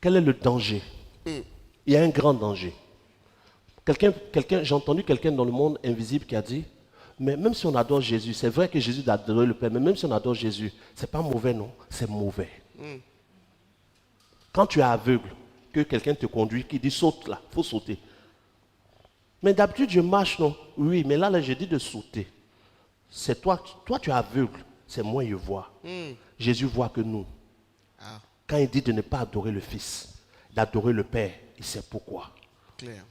Quel est le danger? Il y a un grand danger. J'ai entendu quelqu'un dans le monde invisible qui a dit, mais même si on adore Jésus, c'est vrai que Jésus doit adorer le Père, mais même si on adore Jésus, c'est pas mauvais, non, c'est mauvais. Quand tu es aveugle, que quelqu'un te conduit, qui dit saute là, il faut sauter. Mais d'habitude, je marche, non? Oui, mais là, je dis de sauter. C'est toi tu es aveugle, c'est moi je vois. Jésus voit que nous. Quand il dit de ne pas adorer le Fils, d'adorer le Père, il sait pourquoi. Clair.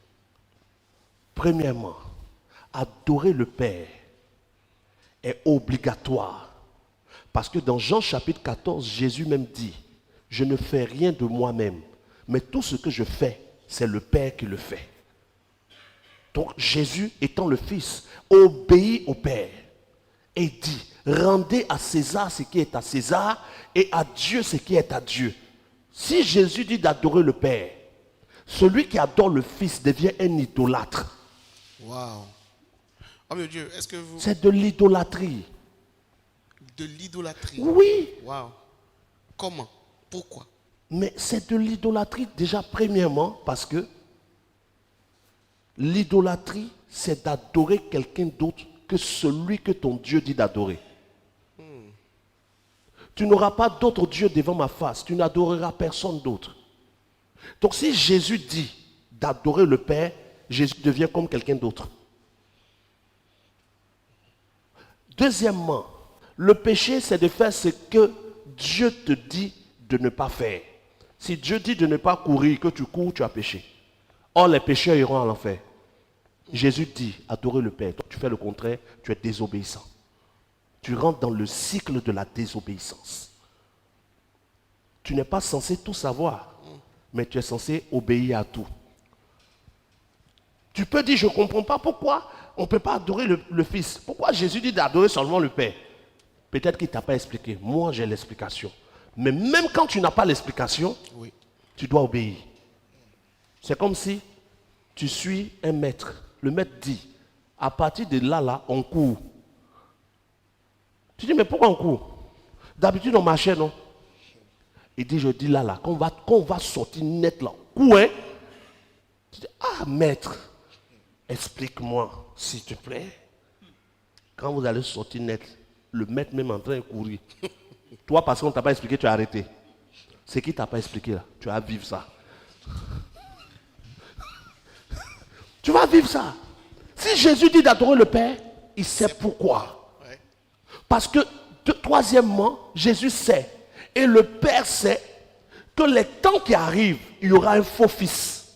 Premièrement, adorer le Père est obligatoire. Parce que dans Jean chapitre 14, Jésus même dit, je ne fais rien de moi-même, mais tout ce que je fais, c'est le Père qui le fait. Donc Jésus, étant le Fils, obéit au Père et dit, rendez à César ce qui est à César et à Dieu ce qui est à Dieu. Si Jésus dit d'adorer le Père, celui qui adore le Fils devient un idolâtre. Waouh. Oh mon Dieu, est-ce que vous... C'est de l'idolâtrie. De l'idolâtrie? Oui. Waouh. Comment? Pourquoi? Mais c'est de l'idolâtrie déjà premièrement parce que l'idolâtrie, c'est d'adorer quelqu'un d'autre que celui que ton Dieu dit d'adorer. Tu n'auras pas d'autre Dieu devant ma face. Tu n'adoreras personne d'autre. Donc si Jésus dit d'adorer le Père, Jésus devient comme quelqu'un d'autre. Deuxièmement, le péché, c'est de faire ce que Dieu te dit de ne pas faire. Si Dieu dit de ne pas courir, que tu cours, tu as péché. Or, les pécheurs iront à l'enfer. Jésus dit, adorer le Père. Donc, tu fais le contraire, tu es désobéissant. Tu rentres dans le cycle de la désobéissance. Tu n'es pas censé tout savoir, mais tu es censé obéir à tout. Tu peux dire, je ne comprends pas pourquoi on ne peut pas adorer le Fils. Pourquoi Jésus dit d'adorer seulement le Père? Peut-être qu'il ne t'a pas expliqué. Moi, j'ai l'explication. Mais même quand tu n'as pas l'explication, tu dois obéir. C'est comme si tu suis un maître. Le maître dit, à partir de là, on court. Tu dis, mais pourquoi on court? D'habitude, on marchait, non? Il dit, je dis là, qu'on va sortir net là. Cours, hein? Tu dis, ah, maître, explique-moi, s'il te plaît. Quand vous allez sortir net, le maître même en train de courir. Toi, parce qu'on ne t'a pas expliqué, tu as arrêté. C'est qui ne t'a pas expliqué là? Tu vas vivre ça. Tu vas vivre ça. Si Jésus dit d'adorer le Père, il sait pourquoi. Parce que, troisièmement, Jésus sait, et le Père sait, que les temps qui arrivent, il y aura un faux fils.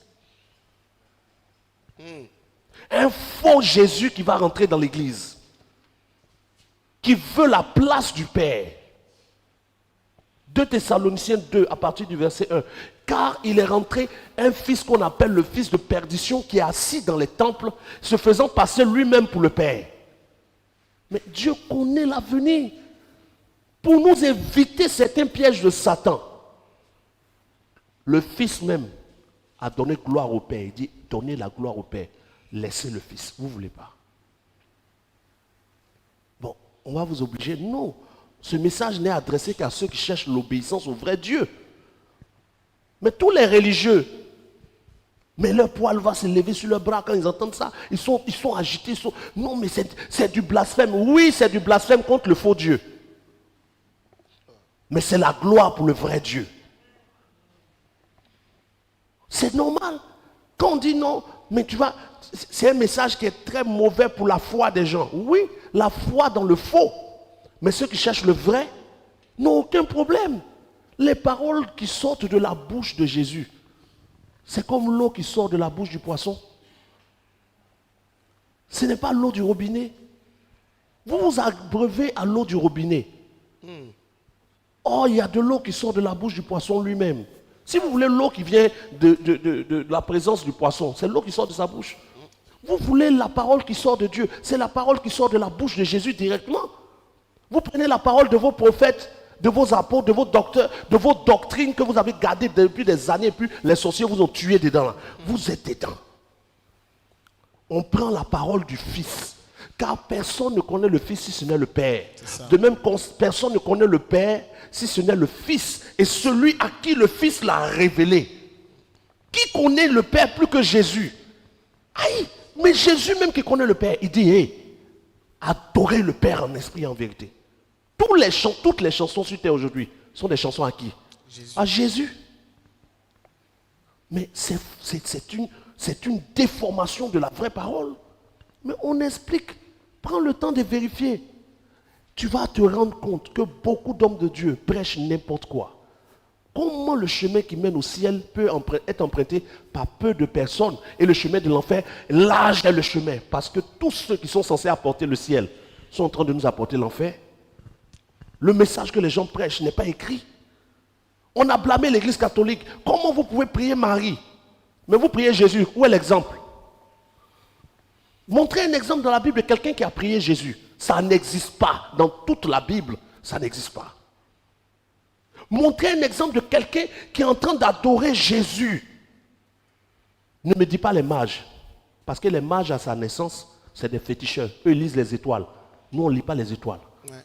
Un faux Jésus qui va rentrer dans l'église. Qui veut la place du Père. 2 Thessaloniciens 2, à partir du verset 1. Car il est rentré un fils qu'on appelle le fils de perdition qui est assis dans les temples, se faisant passer lui-même pour le Père. Mais Dieu connaît l'avenir. Pour nous éviter certains pièges de Satan, le Fils même a donné gloire au Père. Il dit, donnez la gloire au Père. Laissez le Fils. Vous ne voulez pas. Bon, on va vous obliger. Non. Ce message n'est adressé qu'à ceux qui cherchent l'obéissance au vrai Dieu. Mais tous les religieux, mais leur poil va se lever sur leur bras quand ils entendent ça. Ils sont agités. Non, mais c'est du blasphème. Oui, c'est du blasphème contre le faux Dieu. Mais c'est la gloire pour le vrai Dieu. C'est normal. Quand on dit non, mais tu vois, c'est un message qui est très mauvais pour la foi des gens. Oui, la foi dans le faux. Mais ceux qui cherchent le vrai n'ont aucun problème. Les paroles qui sortent de la bouche de Jésus, c'est comme l'eau qui sort de la bouche du poisson. Ce n'est pas l'eau du robinet. Vous vous abreuvez à l'eau du robinet. Oh, il y a de l'eau qui sort de la bouche du poisson lui-même. Si vous voulez l'eau qui vient de la présence du poisson, c'est l'eau qui sort de sa bouche. Vous voulez la parole qui sort de Dieu, c'est la parole qui sort de la bouche de Jésus directement. Vous prenez la parole de vos prophètes, de vos apôtres, de vos docteurs, de vos doctrines que vous avez gardées depuis des années, et puis les sorciers vous ont tué dedans. Là. Vous êtes dedans. On prend la parole du Fils. Car personne ne connaît le Fils si ce n'est le Père. ça. De même, personne ne connaît le Père si ce n'est le Fils et celui à qui le Fils l'a révélé. Qui connaît le Père plus que Jésus? Aïe, mais Jésus même qui connaît le Père, il dit, hey, adorez le Père en esprit et en vérité. Toutes les chansons sur terre aujourd'hui sont des chansons à qui? Jésus. À Jésus. Mais c'est une déformation de la vraie parole. Mais on explique. Prends le temps de vérifier. Tu vas te rendre compte que beaucoup d'hommes de Dieu prêchent n'importe quoi. Comment le chemin qui mène au ciel peut être emprunté par peu de personnes et le chemin de l'enfer, large est le chemin. Parce que tous ceux qui sont censés apporter le ciel sont en train de nous apporter l'enfer. Le message que les gens prêchent n'est pas écrit. On a blâmé l'église catholique. Comment vous pouvez prier Marie, mais vous priez Jésus? Où est l'exemple? Montrez un exemple dans la Bible de quelqu'un qui a prié Jésus. Ça n'existe pas. Dans toute la Bible, ça n'existe pas. Montrez un exemple de quelqu'un qui est en train d'adorer Jésus. Ne me dis pas les mages. Parce que les mages à sa naissance, c'est des féticheurs. Eux, ils lisent les étoiles. Nous, on ne lit pas les étoiles. Ouais.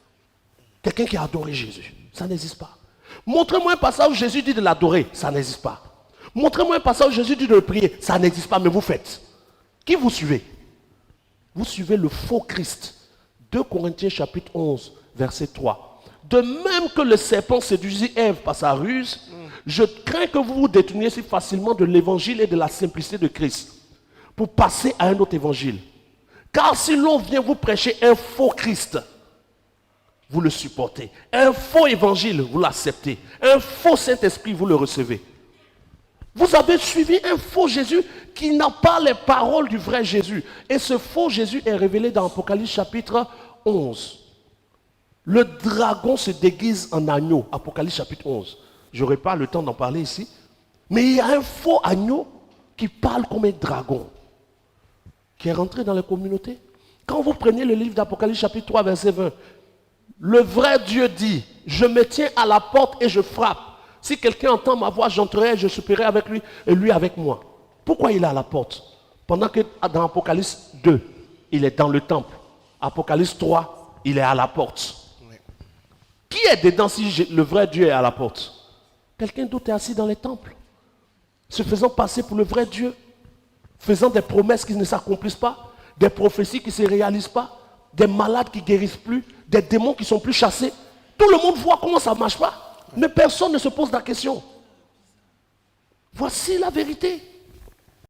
Quelqu'un qui a adoré Jésus. Ça n'existe pas. Montrez-moi un passage où Jésus dit de l'adorer. Ça n'existe pas. Montrez-moi un passage où Jésus dit de le prier. Ça n'existe pas, mais vous faites. Qui vous suivez? Vous suivez le faux Christ. 2 Corinthiens chapitre 11, verset 3. De même que le serpent séduisit Ève par sa ruse, je crains que vous vous détourniez si facilement de l'évangile et de la simplicité de Christ pour passer à un autre évangile. Car si l'on vient vous prêcher un faux Christ, vous le supportez. Un faux évangile, vous l'acceptez. Un faux Saint-Esprit, vous le recevez. Vous avez suivi un faux Jésus qui n'a pas les paroles du vrai Jésus. Et ce faux Jésus est révélé dans Apocalypse chapitre 11. Le dragon se déguise en agneau. Apocalypse chapitre 11. Je n'aurai pas le temps d'en parler ici. Mais il y a un faux agneau qui parle comme un dragon, qui est rentré dans les communautés. Quand vous prenez le livre d'Apocalypse chapitre 3, verset 20, le vrai Dieu dit, je me tiens à la porte et je frappe. Si quelqu'un entend ma voix, j'entrerai, je souperai avec lui et lui avec moi. Pourquoi il est à la porte? Pendant que dans Apocalypse 2, il est dans le temple. Apocalypse 3, il est à la porte. Ouais. Qui est dedans si le vrai Dieu est à la porte? Quelqu'un d'autre est assis dans les temples, se faisant passer pour le vrai Dieu, faisant des promesses qui ne s'accomplissent pas, des prophéties qui ne se réalisent pas, des malades qui ne guérissent plus, des démons qui ne sont plus chassés. Tout le monde voit comment ça ne marche pas. Mais personne ne se pose la question. Voici la vérité.